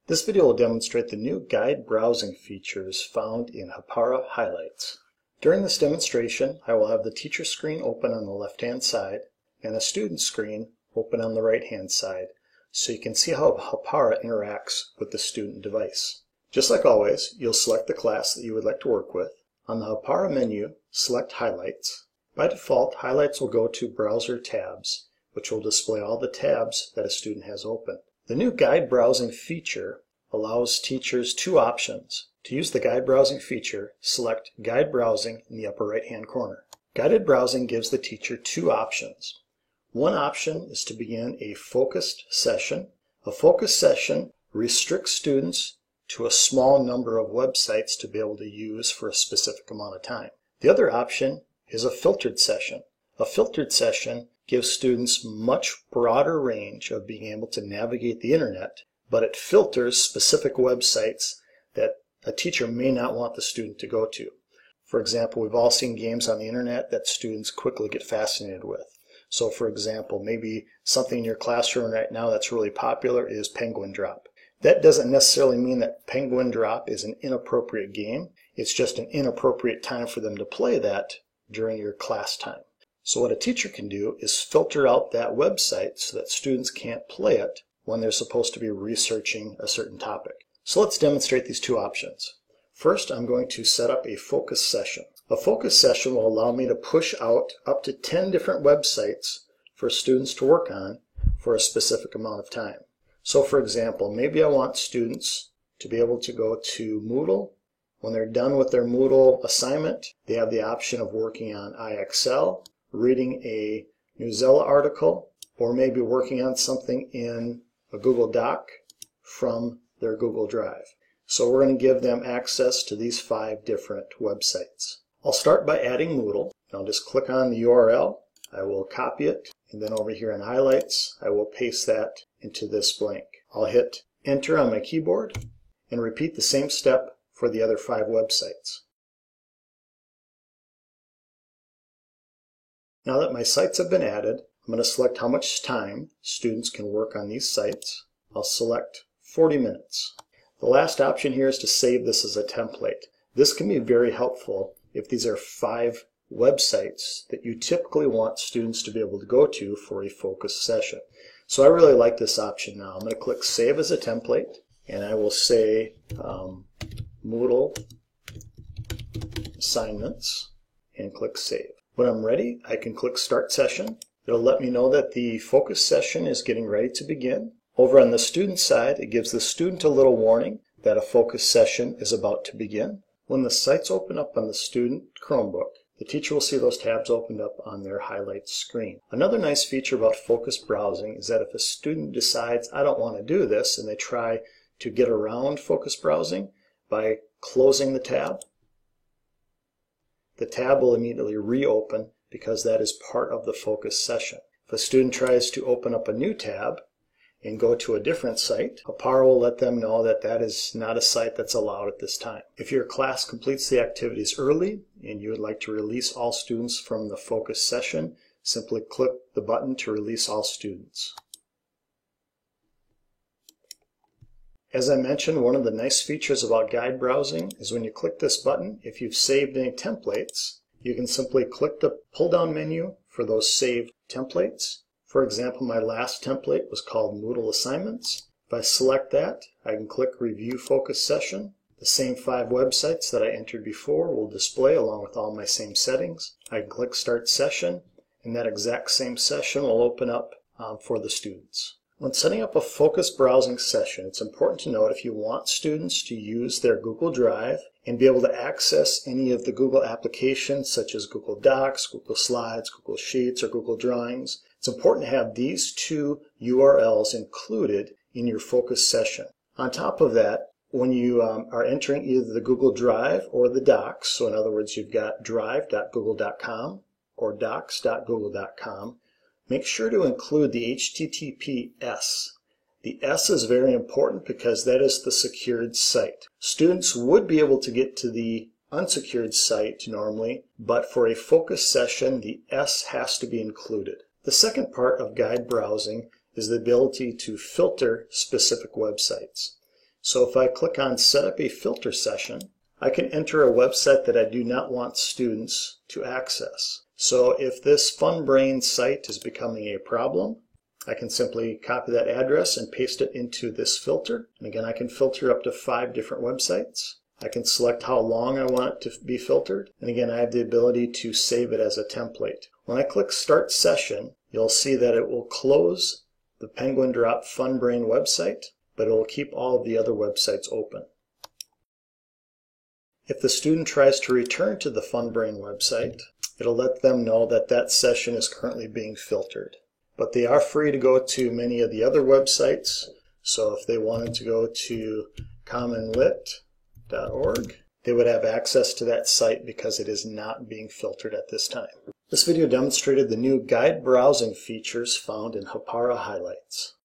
This video will demonstrate the new guide browsing features found in Hapara Highlights. During this demonstration, I will have the teacher screen open on the left-hand side and a student screen open on the right-hand side, so you can see how Hapara interacts with the student device. Just like always, you'll select the class that you would like to work with. On the Hapara menu, select Highlights. By default, Highlights will go to Browser tabs, which will display all the tabs that a student has open. The new guide browsing feature allows teachers two options. To use the guide browsing feature, select Guide Browsing in the upper right-hand corner. Guided browsing gives the teacher two options. One option is to begin a focused session. A focused session restricts students to a small number of websites to be able to use for a specific amount of time. The other option is a filtered session. A filtered session gives students much broader range of being able to navigate the internet, but it filters specific websites that a teacher may not want the student to go to. For example, we've all seen games on the internet that students quickly get fascinated with. So for example, maybe something in your classroom right now that's really popular is Penguin Drop. That doesn't necessarily mean that Penguin Drop is an inappropriate game. It's just an inappropriate time for them to play that during your class time. So what a teacher can do is filter out that website so that students can't play it when they're supposed to be researching a certain topic. So let's demonstrate these two options. First, I'm going to set up a focus session. A focus session will allow me to push out up to 10 different websites for students to work on for a specific amount of time. So for example, maybe I want students to be able to go to Moodle. When they're done with their Moodle assignment, they have the option of working on IXL, reading a Newsela article, or maybe working on something in a Google Doc from their Google Drive. So we're going to give them access to these 5 different websites. I'll start by adding Moodle. I'll just click on the URL. I will copy it, and then over here in Highlights, I will paste that into this blank. I'll hit Enter on my keyboard and repeat the same step for the other 5 websites. Now that my sites have been added, I'm going to select how much time students can work on these sites. I'll select 40 minutes. The last option here is to save this as a template. This can be very helpful if these are 5 websites that you typically want students to be able to go to for a focused session. So I really like this option now. I'm going to click Save as a Template, and I will say Moodle Assignments, and click Save. When I'm ready, I can click Start Session. It'll let me know that the focus session is getting ready to begin. Over on the student side, it gives the student a little warning that a focus session is about to begin. When the sites open up on the student Chromebook, the teacher will see those tabs opened up on their highlights screen. Another nice feature about focused browsing is that if a student decides, I don't want to do this, and they try to get around focused browsing by closing the tab will immediately reopen because that is part of the focus session. If a student tries to open up a new tab and go to a different site, Hapara will let them know that that is not a site that's allowed at this time. If your class completes the activities early and you would like to release all students from the focus session, simply click the button to release all students. As I mentioned, one of the nice features about guide browsing is when you click this button, if you've saved any templates, you can simply click the pull-down menu for those saved templates. For example, my last template was called Moodle Assignments. If I select that, I can click Review Focus Session. The same 5 websites that I entered before will display along with all my same settings. I can click Start Session, and that exact same session will open up for the students. When setting up a focused browsing session, it's important to note if you want students to use their Google Drive and be able to access any of the Google applications such as Google Docs, Google Slides, Google Sheets, or Google Drawings, it's important to have these 2 URLs included in your focus session. On top of that, when you are entering either the Google Drive or the Docs, so in other words you've got drive.google.com or docs.google.com, make sure to include the HTTPS. The S is very important because that is the secured site. Students would be able to get to the unsecured site normally, but for a focus session, the S has to be included. The second part of guide browsing is the ability to filter specific websites. So if I click on Set up a filter session, I can enter a website that I do not want students to access. So if this FunBrain site is becoming a problem, I can simply copy that address and paste it into this filter. And again, I can filter up to 5 different websites. I can select how long I want it to be filtered. And again, I have the ability to save it as a template. When I click Start Session, you'll see that it will close the Penguin Drop FunBrain website, but it will keep all of the other websites open. If the student tries to return to the FunBrain website, it'll let them know that that session is currently being filtered. But they are free to go to many of the other websites. So if they wanted to go to commonlit.org, they would have access to that site because it is not being filtered at this time. This video demonstrated the new guide browsing features found in Hapara Highlights.